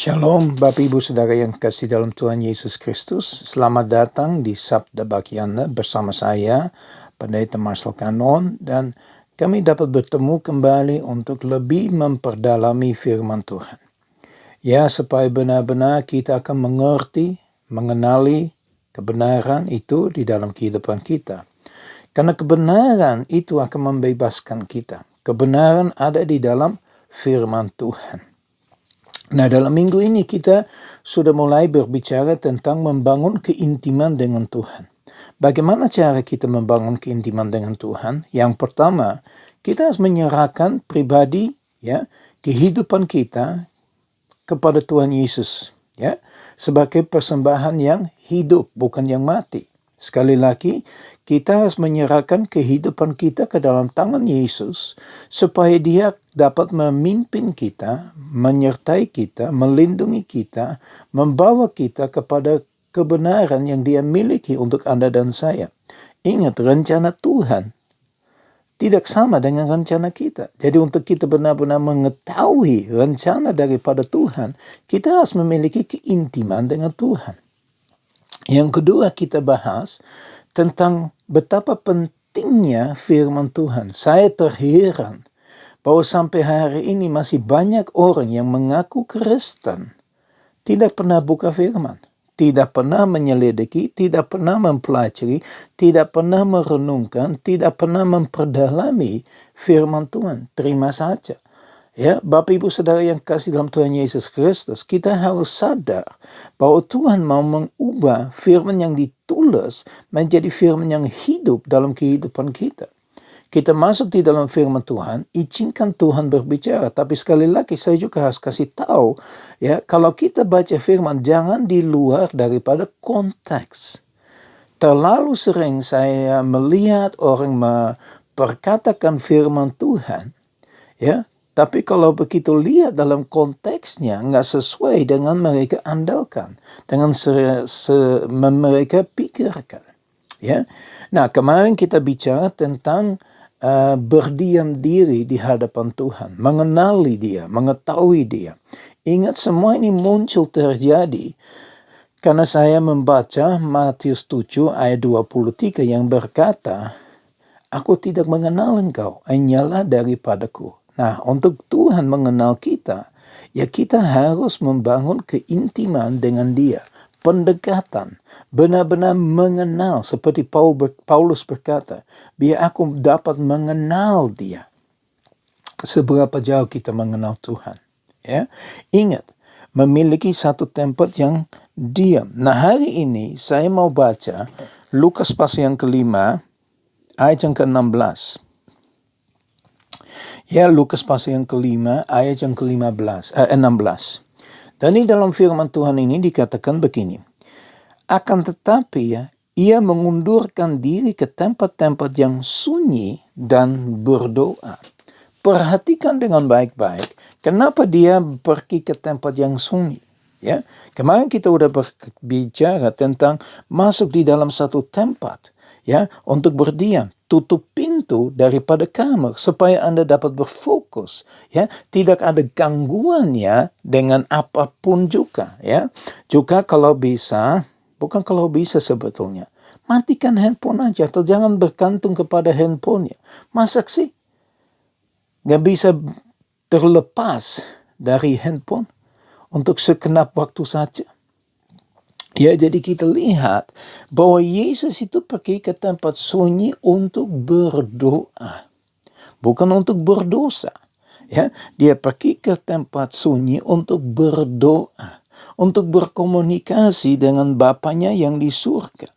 Shalom Bapak Ibu Saudara yang kasih dalam Tuhan Yesus Kristus. Selamat datang di Sabda Bagianda bersama saya, Pendeta Marcel Kanon, dan kami dapat bertemu kembali untuk lebih memperdalami firman Tuhan. Ya, supaya benar-benar kita akan mengerti, mengenali kebenaran itu di dalam kehidupan kita. Karena kebenaran itu akan membebaskan kita. Kebenaran ada di dalam firman Tuhan. Nah, dalam minggu ini kita sudah mulai berbicara tentang membangun keintiman dengan Tuhan. Bagaimana cara kita membangun keintiman dengan Tuhan? Yang pertama, kita harus menyerahkan pribadi, kehidupan kita kepada Tuhan Yesus, sebagai persembahan yang hidup, bukan yang mati. Sekali lagi, kita harus menyerahkan kehidupan kita ke dalam tangan Yesus supaya Dia dapat memimpin kita, menyertai kita, melindungi kita, membawa kita kepada kebenaran yang Dia miliki untuk Anda dan saya. Ingat, rencana Tuhan tidak sama dengan rencana kita. Jadi untuk kita benar-benar mengetahui rencana daripada Tuhan, kita harus memiliki keintiman dengan Tuhan. Yang kedua, kita bahas tentang betapa pentingnya firman Tuhan. Saya terheran bahwa sampai hari ini masih banyak orang yang mengaku Kristen tidak pernah buka firman, tidak pernah menyelidiki, tidak pernah mempelajari, tidak pernah merenungkan, tidak pernah memperdalami firman Tuhan. Terima saja. Ya, Bapak Ibu Saudara yang kasih dalam Tuhan Yesus Kristus, kita harus sadar bahwa Tuhan mau mengubah firman yang ditulis menjadi firman yang hidup dalam kehidupan kita. Kita masuk di dalam firman Tuhan, izinkan Tuhan berbicara. Tapi sekali lagi saya juga harus kasih tahu, kalau kita baca firman, jangan di luar daripada konteks. Terlalu sering saya melihat orang memperkatakan firman Tuhan, tapi kalau begitu lihat dalam konteksnya, nggak sesuai dengan mereka andalkan, dengan mereka pikirkan. Nah, kemarin kita bicara tentang berdiam diri di hadapan Tuhan, mengenali Dia, mengetahui Dia. Ingat, semua ini muncul terjadi karena saya membaca Matius 7 ayat 23 yang berkata, "Aku tidak mengenal engkau, hanyalah daripadaku." Nah, untuk Tuhan mengenal kita, kita harus membangun keintiman dengan Dia. Pendekatan, benar-benar mengenal, seperti Paulus berkata, biar aku dapat mengenal Dia. Seberapa jauh kita mengenal Tuhan. Ingat, memiliki satu tempat yang diam. Nah, hari ini saya mau baca Lukas pasal yang kelima, ayat yang ke-16. Lukas pasal yang kelima, ayat yang ke-16. Dan di dalam firman Tuhan ini dikatakan begini. Akan tetapi ia mengundurkan diri ke tempat-tempat yang sunyi dan berdoa. Perhatikan dengan baik-baik. Kenapa dia pergi ke tempat yang sunyi? Kemarin kita udah berbicara tentang masuk di dalam satu tempat. Untuk berdiam, tutup pintu daripada kamar supaya Anda dapat berfokus, tidak ada gangguannya dengan apapun juga, Juga kalau bisa, bukan kalau bisa sebetulnya, matikan handphone aja atau jangan bergantung kepada handphonenya. Masa sih nggak bisa terlepas dari handphone untuk sekenap waktu saja? Jadi kita lihat bahwa Yesus itu pergi ke tempat sunyi untuk berdoa. Bukan untuk berdosa. Dia pergi ke tempat sunyi untuk berdoa. Untuk berkomunikasi dengan Bapanya yang di surga.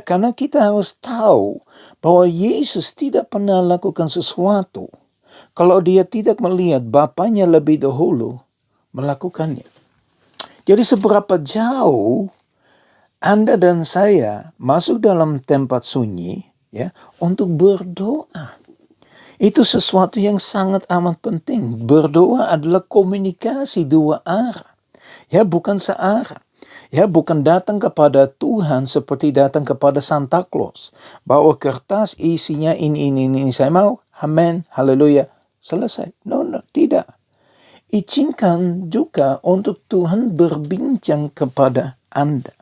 Karena kita harus tahu bahwa Yesus tidak pernah lakukan sesuatu kalau Dia tidak melihat Bapanya lebih dahulu melakukannya. Jadi seberapa jauh Anda dan saya masuk dalam tempat sunyi untuk berdoa. Itu sesuatu yang sangat amat penting. Berdoa adalah komunikasi dua arah. Bukan searah. Bukan datang kepada Tuhan seperti datang kepada Santa Claus. Bawa kertas isinya ini saya mau. Amin, haleluya, selesai. No, tidak. izinkan juga untuk Tuhan berbincang kepada Anda.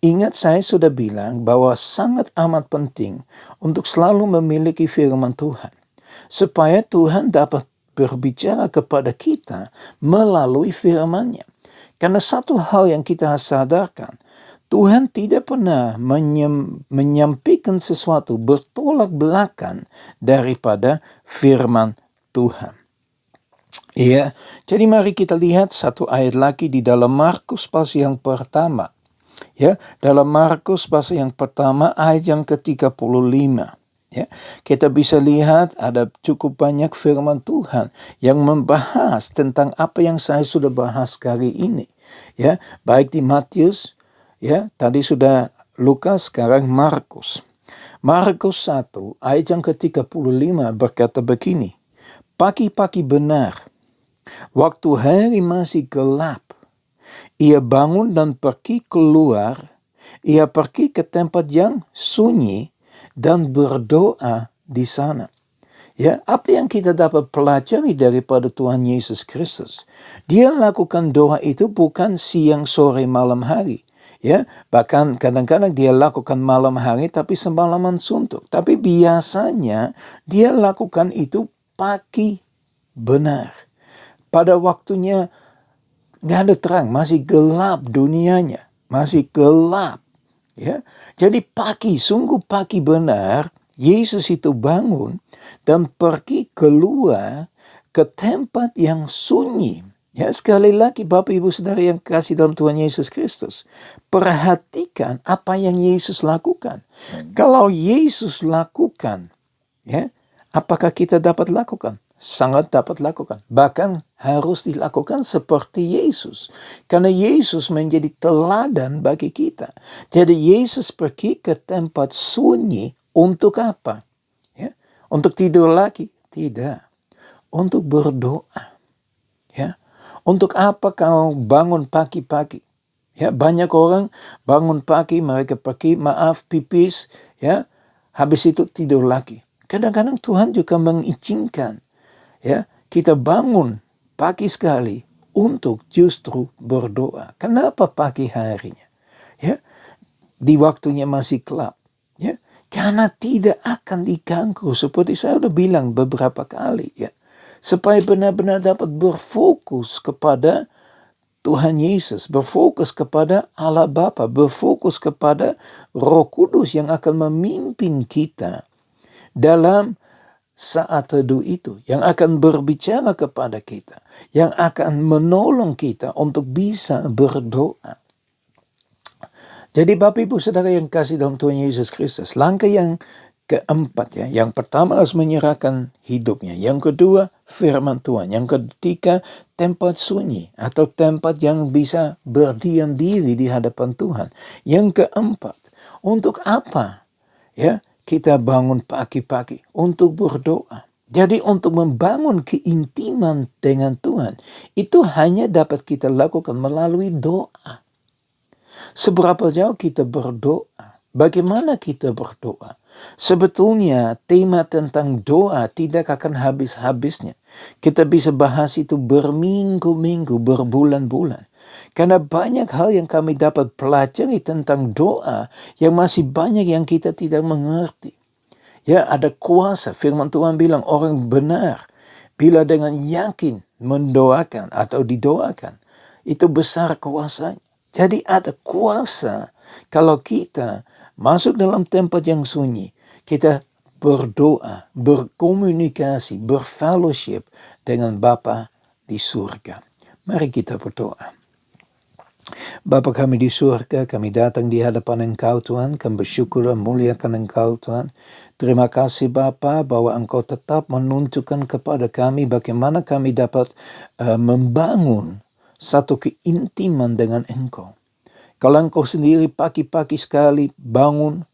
Ingat, saya sudah bilang bahwa sangat amat penting untuk selalu memiliki firman Tuhan, supaya Tuhan dapat berbicara kepada kita melalui firman-Nya. Karena satu hal yang kita harus sadarkan, Tuhan tidak pernah menyampaikan sesuatu bertolak belakang daripada firman Tuhan. Ya, jadi mari kita lihat satu ayat lagi di dalam Markus pasal yang pertama. Ya, dalam Markus pasal yang pertama ayat yang ke-35. Ya, kita bisa lihat ada cukup banyak firman Tuhan yang membahas tentang apa yang saya sudah bahas kali ini. Ya, baik di Matius, ya, tadi sudah Lukas, sekarang Markus. Markus 1 ayat yang ke-35 berkata begini. Pagi-pagi benar, waktu hari masih gelap, ia bangun dan pergi keluar. Ia pergi ke tempat yang sunyi dan berdoa di sana. Ya, apa yang kita dapat pelajari daripada Tuhan Yesus Kristus? Dia lakukan doa itu bukan siang, sore, malam hari. Ya, bahkan kadang-kadang dia lakukan malam hari tapi semalaman suntuk. Tapi biasanya dia lakukan itu pagi benar. Pada waktunya nggak ada terang, masih gelap dunianya, masih gelap. Ya, jadi pagi, sungguh pagi benar, Yesus itu bangun dan pergi keluar ke tempat yang sunyi. Ya, sekali lagi Bapak Ibu Saudara yang kasih dalam Tuhan Yesus Kristus, perhatikan apa yang Yesus lakukan. Kalau Yesus lakukan, ya, apakah kita dapat lakukan? Sangat dapat lakukan. Bahkan harus dilakukan seperti Yesus. Karena Yesus menjadi teladan bagi kita. Jadi Yesus pergi ke tempat sunyi untuk apa? Ya, untuk tidur lagi? Tidak. Untuk berdoa. Ya. Untuk apa kau bangun pagi-pagi? Ya, banyak orang bangun pagi, mereka pergi, maaf, pipis, ya, habis itu tidur lagi. Kadang-kadang Tuhan juga mengizinkan, ya, kita bangun pagi sekali untuk justru berdoa. Kenapa pagi harinya? Ya, di waktunya masih gelap. Ya, karena tidak akan diganggu seperti saya sudah bilang beberapa kali, ya. Supaya benar-benar dapat berfokus kepada Tuhan Yesus, berfokus kepada Allah Bapa, berfokus kepada Roh Kudus yang akan memimpin kita dalam saat teduh itu, yang akan berbicara kepada kita, yang akan menolong kita untuk bisa berdoa. Jadi Bapak Ibu Saudara yang kasih dalam Tuhan Yesus Kristus, langkah yang keempat, ya, yang pertama harus menyerahkan hidupnya, yang kedua firman Tuhan, yang ketiga tempat sunyi atau tempat yang bisa berdiam diri di hadapan Tuhan, yang keempat untuk apa, ya, kita bangun pagi-pagi untuk berdoa. Jadi untuk membangun keintiman dengan Tuhan itu hanya dapat kita lakukan melalui doa. Seberapa jauh kita berdoa? Bagaimana kita berdoa? Sebetulnya tema tentang doa tidak akan habis-habisnya. Kita bisa bahas itu berminggu-minggu, berbulan-bulan. Karena banyak hal yang kami dapat pelajari tentang doa yang masih banyak yang kita tidak mengerti. Ya, ada kuasa. Firman Tuhan bilang orang benar bila dengan yakin mendoakan atau didoakan, itu besar kuasanya. Jadi ada kuasa kalau kita masuk dalam tempat yang sunyi, kita berdoa, berkomunikasi, berfellowship dengan Bapa di surga. Mari kita berdoa. Bapa kami di surga, kami datang di hadapan Engkau Tuhan, kami bersyukur dan muliakan Engkau Tuhan. Terima kasih Bapa bahwa Engkau tetap menunjukkan kepada kami bagaimana kami dapat membangun satu keintiman dengan Engkau. Kalau Engkau sendiri pagi-pagi sekali bangun,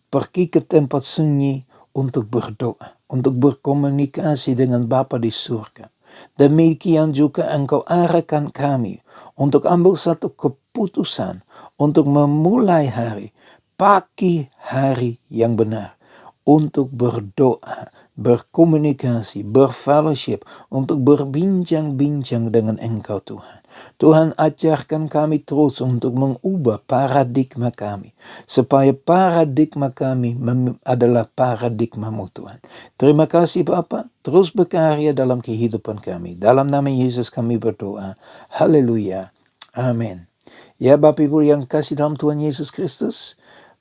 pergi ke tempat sunyi untuk berdoa, untuk berkomunikasi dengan Bapa di surga. Demikian juga Engkau arahkan kami untuk ambil satu keputusan untuk memulai hari, pagi hari yang benar. untuk berdoa, berkomunikasi, berfellowship, untuk berbincang-bincang dengan Engkau Tuhan. Tuhan, ajarkan kami terus untuk mengubah paradigma kami, supaya paradigma kami adalah paradigma-Mu Tuhan. Terima kasih Bapa, terus berkarya dalam kehidupan kami. Dalam nama Yesus kami berdoa. Haleluya. Amin. Ya Bapak Ibu yang kasih dalam Tuhan Yesus Kristus,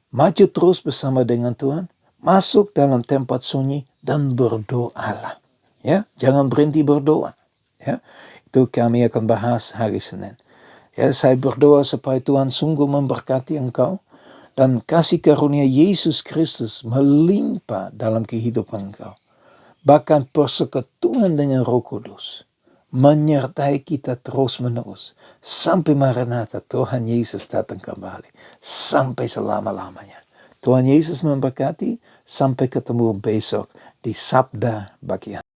maju terus bersama dengan Tuhan, masuk dalam tempat sunyi dan berdoalah. Ya, jangan berhenti berdoa. Ya, itu kami akan bahas hari Senin. Ya, saya berdoa supaya Tuhan sungguh memberkati engkau dan kasih karunia Yesus Kristus melimpah dalam kehidupan engkau. Bahkan persekutuan dengan Roh Kudus menyertai kita terus-menerus sampai Maranatha Tuhan Yesus datang kembali, sampai selama-lamanya. Tuhan Yesus memberkati, sampai ketemu besok di Sabda Bagi Anda.